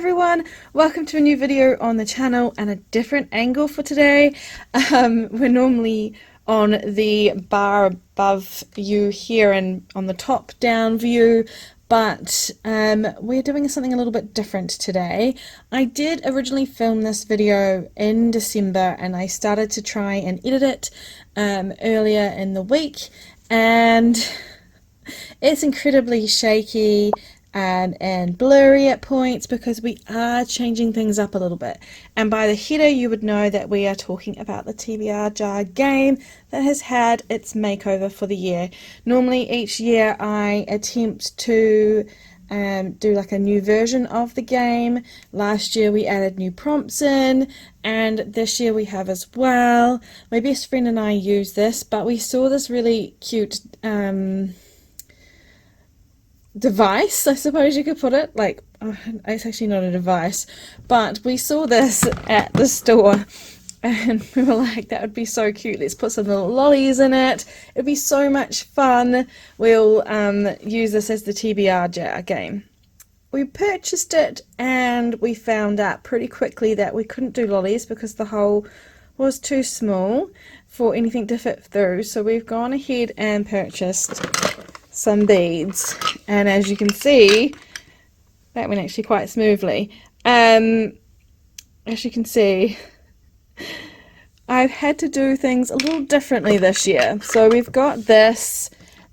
everyone, welcome to a new video on the channel and a different angle for today. We're normally on the bar above you here and on the top down view, but we're doing something a little bit different today. I did originally film this video in December and I started to try and edit it earlier in the week, and it's incredibly shaky and blurry at points because we are changing things up a little bit. And by the header you would know that we are talking about the TBR jar game that has had its makeover for the year. Normally each year I attempt to do like a new version of the game. Last year we added new prompts in, and this year we have as well. My best friend and I use this, but we saw this really cute device, I suppose you could put it, like, it's actually not a device, but we saw this at the store and we were like, that would be so cute, let's put some little lollies in it, it'd be so much fun. We'll use this as the TBR jar game. We purchased it and we found out pretty quickly that we couldn't do lollies because the hole was too small for anything to fit through, so we've gone ahead and purchased some beads, and as you can see, that went actually quite smoothly. As you can see, I've had to do things a little differently this year. So we've got this,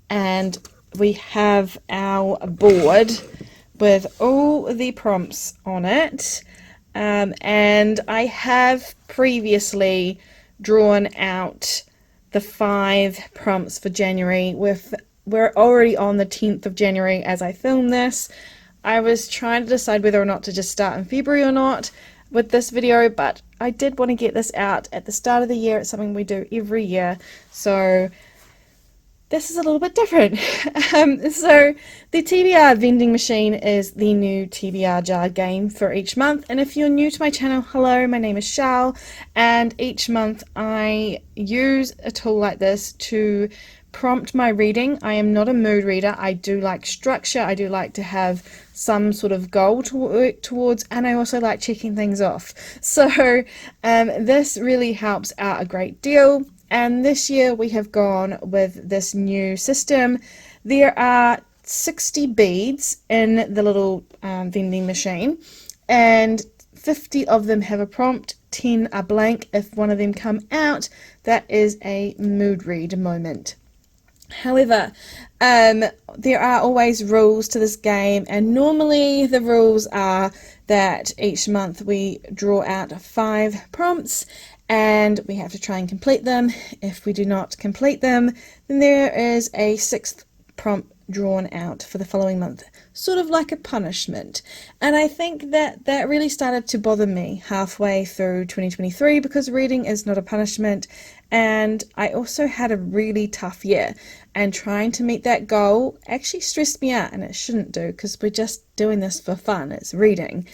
and we have our board with all the prompts on it, and I have previously drawn out the 5 prompts for January. We're already on the 10th of January as I film this. I was trying to decide whether or not to just start in February or not with this video, but I did want to get this out at the start of the year. It's something we do every year, so this is a little bit different. So the TBR vending machine is the new TBR jar game for each month, and if you're new to my channel, hello, my name is 𝓱𝓼, and each month I use a tool like this to prompt my reading. I am not a mood reader. I do like structure. I do like to have some sort of goal to work towards, and I also like checking things off. So this really helps out a great deal, and this year we have gone with this new system. There are 60 beads in the little vending machine, and 50 of them have a prompt, 10 are blank. If one of them come out, that is a mood read moment. However, there are always rules to this game, and normally the rules are that each month we draw out 5 prompts and we have to try and complete them. If we do not complete them, then there is a 6th prompt drawn out for the following month, sort of like a punishment. And I think that that really started to bother me halfway through 2023, because reading is not a punishment, and I also had a really tough year, and trying to meet that goal actually stressed me out, and it shouldn't do because we're just doing this for fun. It's reading.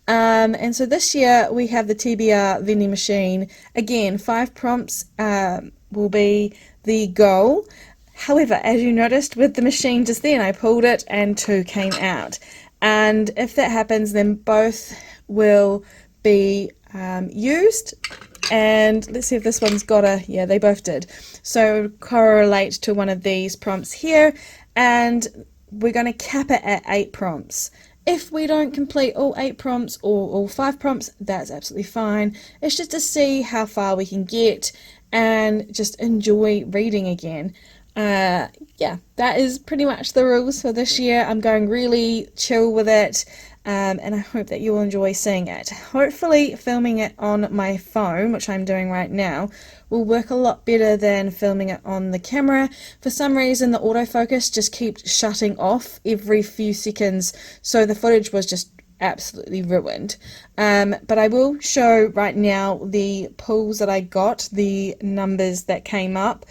And so this year we have the TBR vending machine. Again, 5 prompts will be the goal. However, as you noticed with the machine just then, I pulled it and 2 came out. And if that happens, then both will be used. And let's see if this one's got a, yeah, they both did. So correlate to one of these prompts here, and we're going to cap it at 8 prompts. If we don't complete all 8 prompts or all 5 prompts, that's absolutely fine. It's just to see how far we can get and just enjoy reading again. Yeah, that is pretty much the rules for this year. I'm going really chill with it, and I hope that you will enjoy seeing it. Hopefully filming it on my phone, which I'm doing right now, will work a lot better than filming it on the camera. For some reason the autofocus just keeps shutting off every few seconds, so the footage was just absolutely ruined. But I will show right now the pulls that I got, the numbers that came up.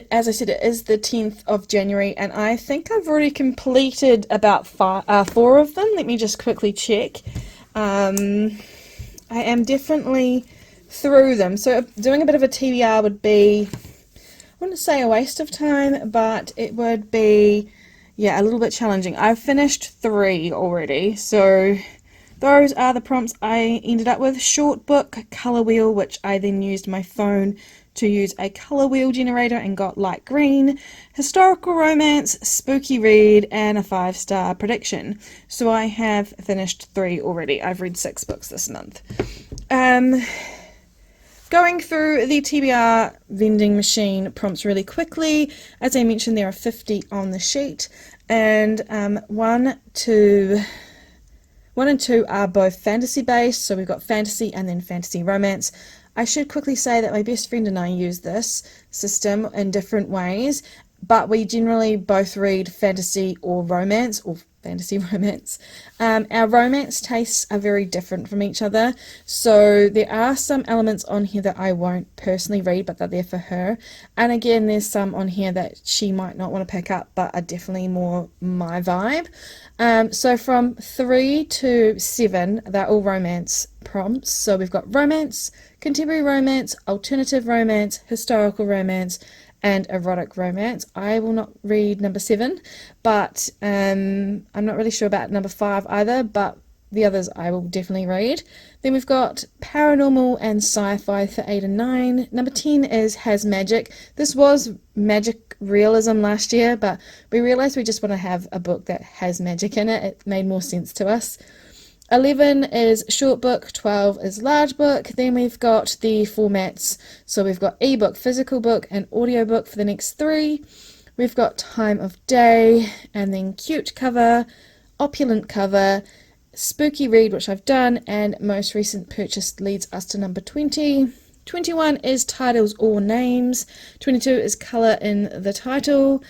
As I said, it is the 10th of January, and I think I've already completed about 4 of them. Let me just quickly check. I am definitely through them. So doing a bit of a TBR would be, I wouldn't say a waste of time, but it would be yeah, a little bit challenging. I've finished 3 already, so those are the prompts I ended up with. Short book, colour wheel, which I then used my phone to use a colour wheel generator and got light green. Historical romance, spooky read, and a 5-star prediction. So I have finished 3 already. I've read 6 books this month. Going through the TBR vending machine prompts really quickly. As I mentioned, there are 50 on the sheet, and 1, 2 and 2 are both fantasy based, so we've got fantasy and then fantasy romance. I should quickly say that my best friend and I use this system in different ways, but we generally both read fantasy or romance, or fantasy romance. Our romance tastes are very different from each other, so there are some elements on here that I won't personally read, but they're there for her. And again, there's some on here that she might not want to pick up, but are definitely more my vibe. So from 3 to 7, they're all romance prompts. So we've got romance, contemporary romance, alternative romance, historical romance, and erotic romance. I will not read number 7, but I'm not really sure about number 5 either, but the others I will definitely read. Then we've got paranormal and sci-fi for 8 and 9. Number 10 is Has Magic. This was magic realism last year, but we realised we just want to have a book that has magic in it. It made more sense to us. 11 is short book, 12 is large book. Then we've got the formats. So we've got ebook, physical book, and audiobook for the next 3. We've got time of day, and then cute cover, opulent cover, spooky read, which I've done, and most recent purchase leads us to number 20. 21 is titles or names. 22 is colour in the title.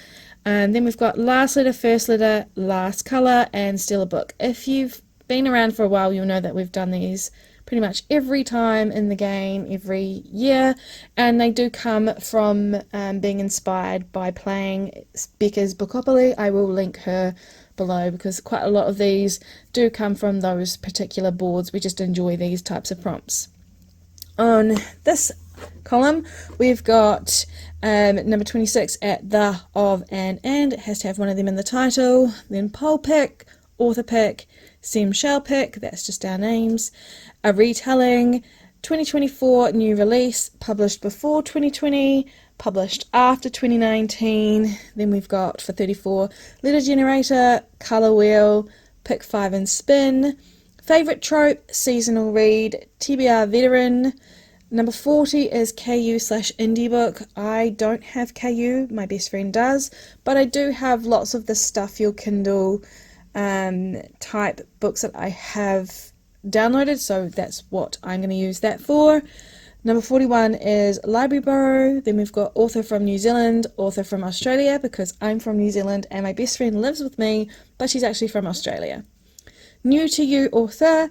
And then we've got last letter, first letter, last colour, and still a book. If you've been around for a while, you'll know that we've done these pretty much every time in the game, every year, and they do come from being inspired by playing Becca's Bookopoly. I will link her below because quite a lot of these do come from those particular boards. We just enjoy these types of prompts. On this column, we've got number 26 at the, of, and. It has to have one of them in the title. Then poll pick, author pick, Sim shall pick, that's just our names, a retelling, 2024 new release, published before 2020, published after 2019. Then we've got for 34 letter generator, colour wheel, pick 5 and spin, favourite trope, seasonal read, TBR veteran. Number 40 is KU/indie book. I don't have KU, my best friend does, but I do have lots of the stuff your Kindle type books that I have downloaded, so that's what I'm going to use that for. Number 41 is Library Borrow. Then we've got author from New Zealand, author from Australia, because I'm from New Zealand and my best friend lives with me, but she's actually from Australia. New to you author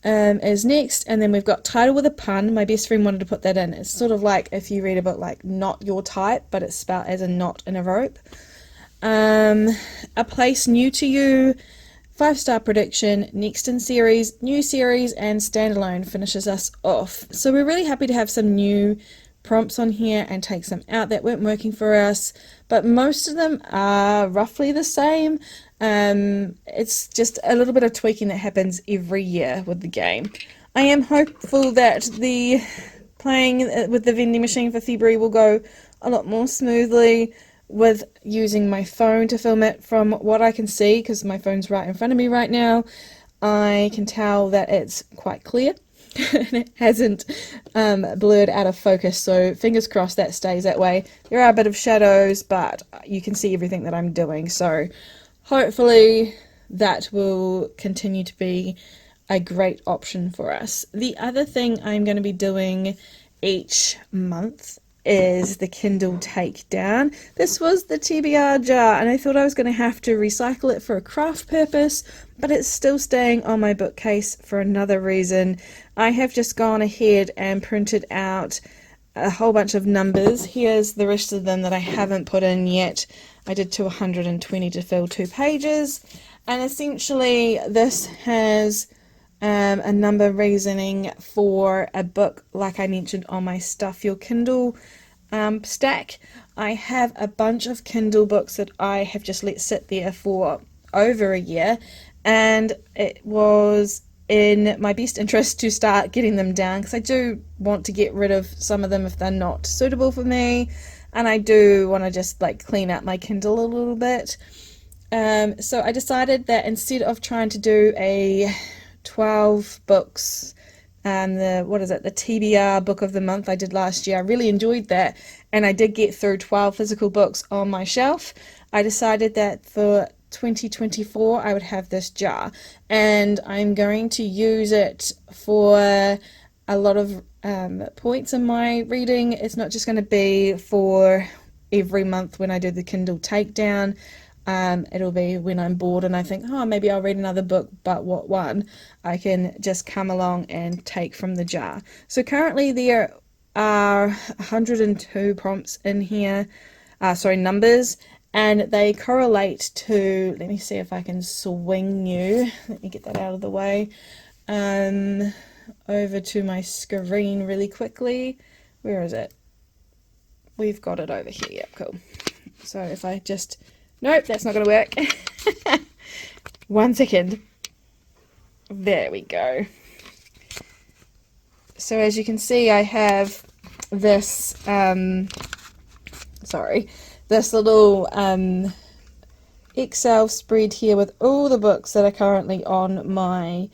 is next, and then we've got title with a pun. My best friend wanted to put that in. It's sort of like if you read a book like Not Your Type, but it's spelled as a knot in a rope. A place new to you, 5-star prediction, next in series, new series, and standalone finishes us off. So we're really happy to have some new prompts on here and take some out that weren't working for us, but most of them are roughly the same. It's just a little bit of tweaking that happens every year with the game. I am hopeful that the playing with the vending machine for February will go a lot more smoothly with using my phone to film it. From what I can see, because my phone's right in front of me right now, I can tell that it's quite clear and it hasn't blurred out of focus, so fingers crossed that stays that way. There are a bit of shadows, but you can see everything that I'm doing, so hopefully that will continue to be a great option for us. The other thing I'm going to be doing each month is the Kindle takedown. This was the TBR jar, and I thought I was going to have to recycle it for a craft purpose, but it's still staying on my bookcase for another reason. I have just gone ahead and printed out a whole bunch of numbers. Here's the rest of them that I haven't put in yet. I did to 120 to fill 2 pages, and essentially this has a number reasoning for a book like I mentioned on my Stuff Your Kindle stack. I have a bunch of Kindle books that I have just let sit there for over a year, and it was in my best interest to start getting them down, because I do want to get rid of some of them if they're not suitable for me, and I do want to just like clean out my Kindle a little bit. So I decided that instead of trying to do a 12 books, the TBR book of the month I did last year, I really enjoyed that, and I did get through 12 physical books on my shelf. I decided that for 2024 I would have this jar, and I'm going to use it for a lot of points in my reading. It's not just going to be for every month when I do the Kindle takedown. It'll be when I'm bored and I think, oh, maybe I'll read another book, but what one? I can just come along and take from the jar. So currently there are 102 prompts in here, numbers, and they correlate to, let me see if I can swing you, let me get that out of the way, over to my screen really quickly. Where is it? We've got it over here. Yep, cool. So if I just, nope, that's not going to work. 1 second. There we go. So as you can see, I have this, this little Excel spread here with all the books that are currently on my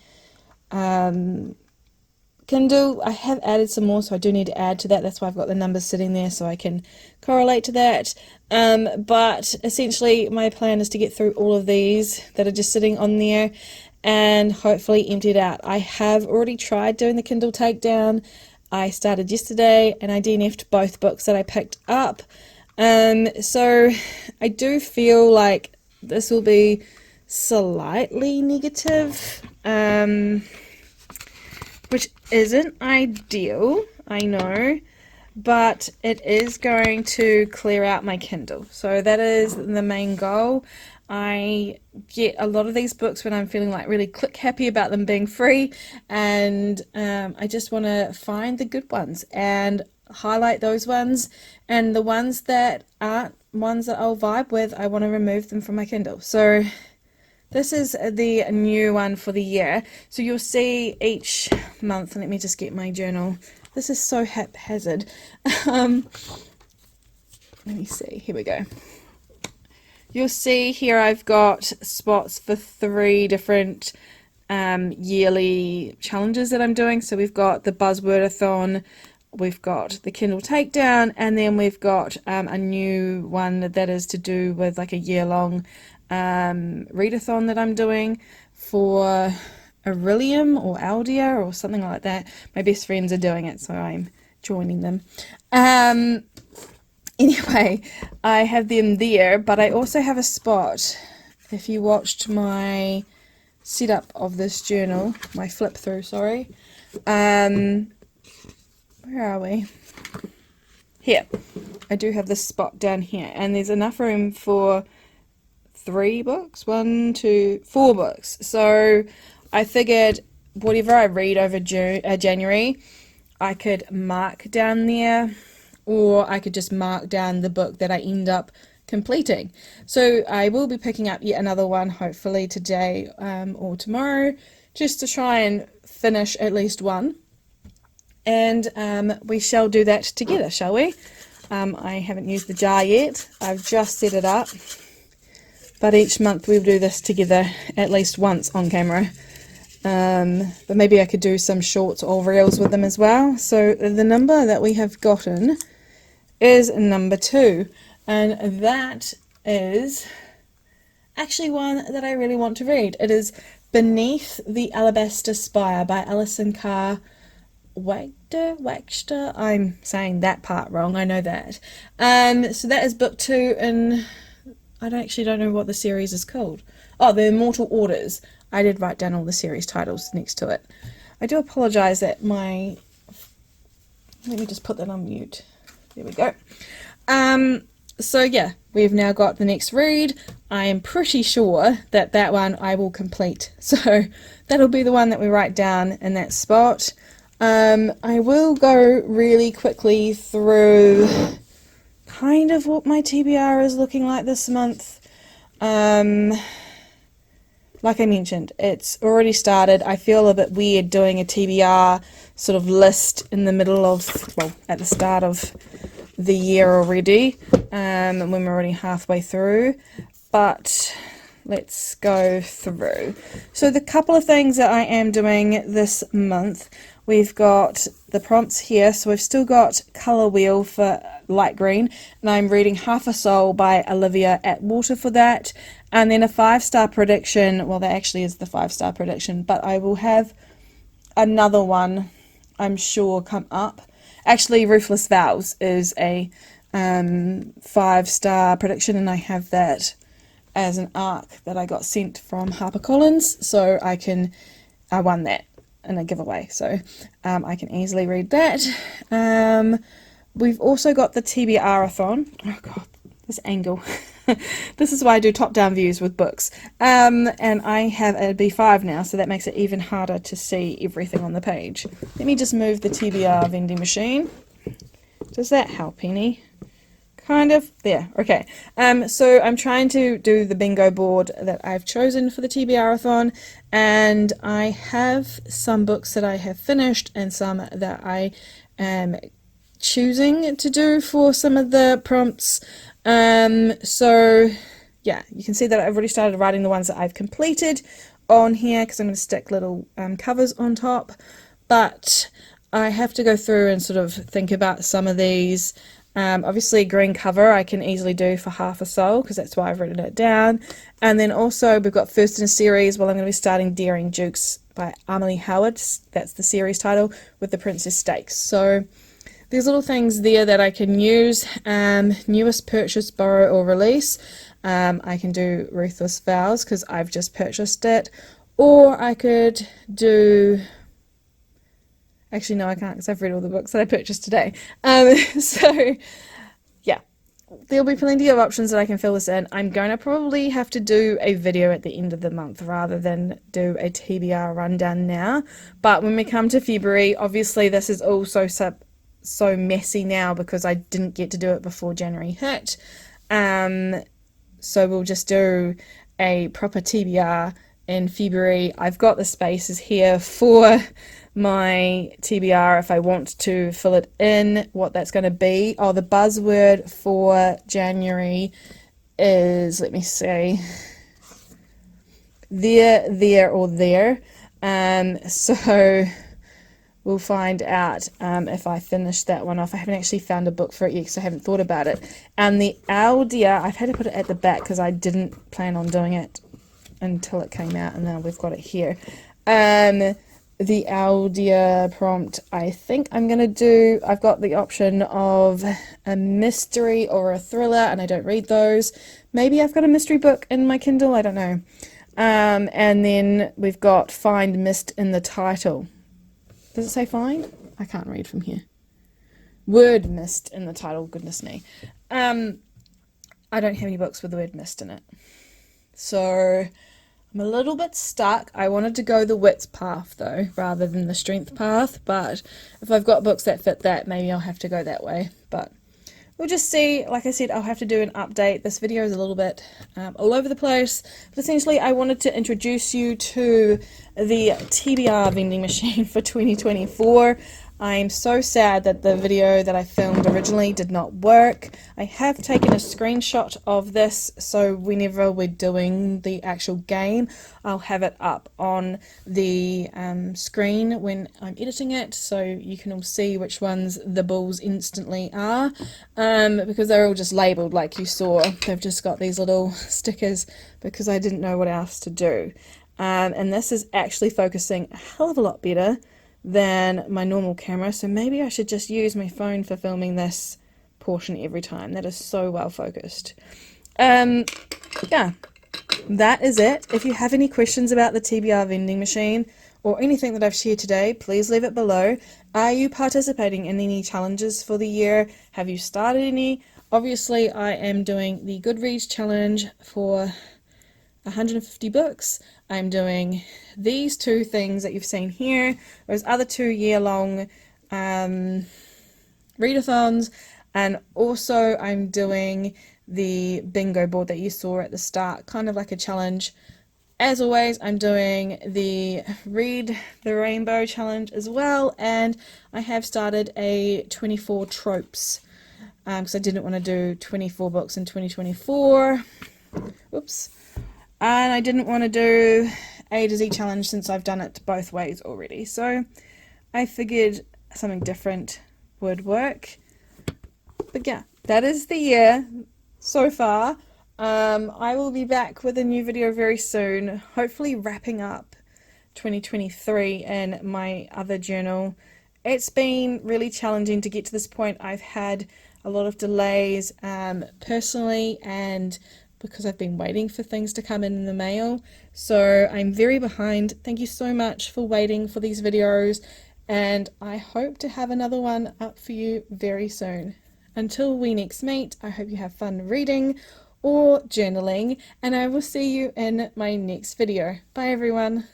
Kindle. I have added some more, so I do need to add to that. That's why I've got the numbers sitting there so I can correlate to that. But essentially my plan is to get through all of these that are just sitting on there and hopefully empty it out. I have already tried doing the Kindle takedown. I started yesterday and I DNF'd both books that I picked up. So I do feel like this will be slightly negative, which isn't ideal, I know, but it is going to clear out my Kindle. So that is the main goal. I get a lot of these books when I'm feeling like really click happy about them being free, and I just want to find the good ones and highlight those ones, and the ones that aren't ones that I'll vibe with, I want to remove them from my Kindle. So this is the new one for the year. So you'll see each month, let me just get my journal. This is so haphazard. Let me see, here we go. You'll see here I've got spots for 3 different yearly challenges that I'm doing. So we've got the Buzzwordathon, we've got the Kindle takedown, and then we've got a new one that is to do with like a year-long readathon that I'm doing for 𝓬𝓲𝓷𝓬𝓬 or 𝓬𝓷𝓷𝓬𝓬 or something like that. My best friends are doing it, so I'm joining them. Anyway, I have them there, but I also have a spot. If you watched my setup of this journal, my flip through, sorry. Where are we? Here. I do have this spot down here, and there's enough room for 3 books, 4 books. So I figured whatever I read over January, I could mark down there, or I could just mark down the book that I end up completing. So I will be picking up yet another one, hopefully today or tomorrow, just to try and finish at least one. And we shall do that together, shall we? I haven't used the jar yet. I've just set it up. But each month we'll do this together at least once on camera. But maybe I could do some shorts or reels with them as well. So the number that we have gotten is number 2. And that is actually one that I really want to read. It is Beneath the Alabaster Spire by Alison Carr Wachter. I'm saying that part wrong, I know that. So that is book 2, and I don't know what the series is called. Oh, The Immortal Orders. I did write down all the series titles next to it. I do apologise that let me just put that on mute. There we go. So yeah, we've now got the next read. I am pretty sure that that one I will complete. So that'll be the one that we write down in that spot. I will go really quickly through kind of what my TBR is looking like this month. Like I mentioned, it's already started. I feel a bit weird doing a TBR sort of list in the middle of, well, at the start of the year already, when we're already halfway through, but let's go through. So the couple of things that I am doing this month, we've got the prompts here. So we've still got Colour Wheel for light green, and I'm reading Half a Soul by Olivia Atwater for that. And then a 5-star prediction. Well, that actually is the 5-star prediction, but I will have another one, I'm sure, come up. Actually, Ruthless Vows is a 5-star prediction, and I have that as an ARC that I got sent from HarperCollins, so I won that in a giveaway, so I can easily read that. We've also got the TBR-a-thon. Oh god, this angle. This is why I do top-down views with books. And I have a B5 now, so that makes it even harder to see everything on the page. Let me just move the TBR vending machine. Does that help any? Kind of. There. Okay. So I'm trying to do the bingo board that I've chosen for the TBR-a-thon, and I have some books that I have finished and some that I am choosing to do for some of the prompts. So yeah, you can see that I've already started writing the ones that I've completed on here, because I'm going to stick little covers on top, but I have to go through and sort of think about some of these. Obviously green cover I can easily do for Half a Soul, because that's why I've written it down. And then also we've got first in a series, well, I'm going to be starting Daring Dukes by Amelie Howard. That's the series title, with the Princess Stakes. So there's little things there that I can use. Newest purchase, borrow or release. I can do Ruthless Vows because I've just purchased it. Or I could do... Actually, no, I can't, because I've read all the books that I purchased today. So, yeah. There'll be plenty of options that I can fill this in. I'm going to probably have to do a video at the end of the month rather than do a TBR rundown now. But when we come to February, obviously this is also so messy now because I didn't get to do it before January hit. So we'll just do a proper TBR in February. I've got the spaces here for my TBR if I want to fill it in, what that's going to be. Oh, the buzzword for January is, let me see, there or there. So we'll find out if I finish that one off. I haven't actually found a book for it yet, so I haven't thought about it. And the 𝓷𝓷𝓷𝓿, I've had to put it at the back because I didn't plan on doing it until it came out, and now we've got it here. The 𝓷𝓷𝓷𝓿 prompt, I think I'm going to do, I've got the option of a mystery or a thriller, and I don't read those. Maybe I've got a mystery book in my Kindle, I don't know. And then we've got find mist in the title. Does it say find? I can't read from here. Word mist in the title, goodness me. I don't have any books with the word mist in it. So I'm a little bit stuck. I wanted to go the width path though, rather than the strength path, but if I've got books that fit that, maybe I'll have to go that way, but we'll just see. Like I said, I'll have to do an update. This video is a little bit all over the place, but essentially I wanted to introduce you to the TBR vending machine for 2024. I'm so sad that the video that I filmed originally did not work. I have taken a screenshot of this, so whenever we're doing the actual game, I'll have it up on the screen when I'm editing it, so you can all see which ones the balls instantly are, because they're all just labelled like you saw. They've just got these little stickers because I didn't know what else to do. And this is actually focusing a hell of a lot better than my normal camera, so maybe I should just use my phone for filming this portion every time. That is so well focused. Yeah, that is it. If you have any questions about the TBR vending machine or anything that I've shared today, please leave it below. Are you participating in any challenges for the year? Have you started any? Obviously I am doing the Goodreads challenge for 150 books. I'm doing these two things that you've seen here. Those other 2 year-long readathons. And also I'm doing the bingo board that you saw at the start, kind of like a challenge. As always, I'm doing the Read the Rainbow challenge as well, and I have started a 24 tropes because I didn't want to do 24 books in 2024. Oops. And I didn't want to do A to Z challenge since I've done it both ways already. So I figured something different would work. But yeah, that is the year so far. I will be back with a new video very soon, hopefully wrapping up 2023 in my other journal. It's been really challenging to get to this point. I've had a lot of delays personally, and because I've been waiting for things to come in the mail, so I'm very behind. Thank you so much for waiting for these videos, and I hope to have another one up for you very soon. Until we next meet, I hope you have fun reading or journaling, and I will see you in my next video. Bye everyone.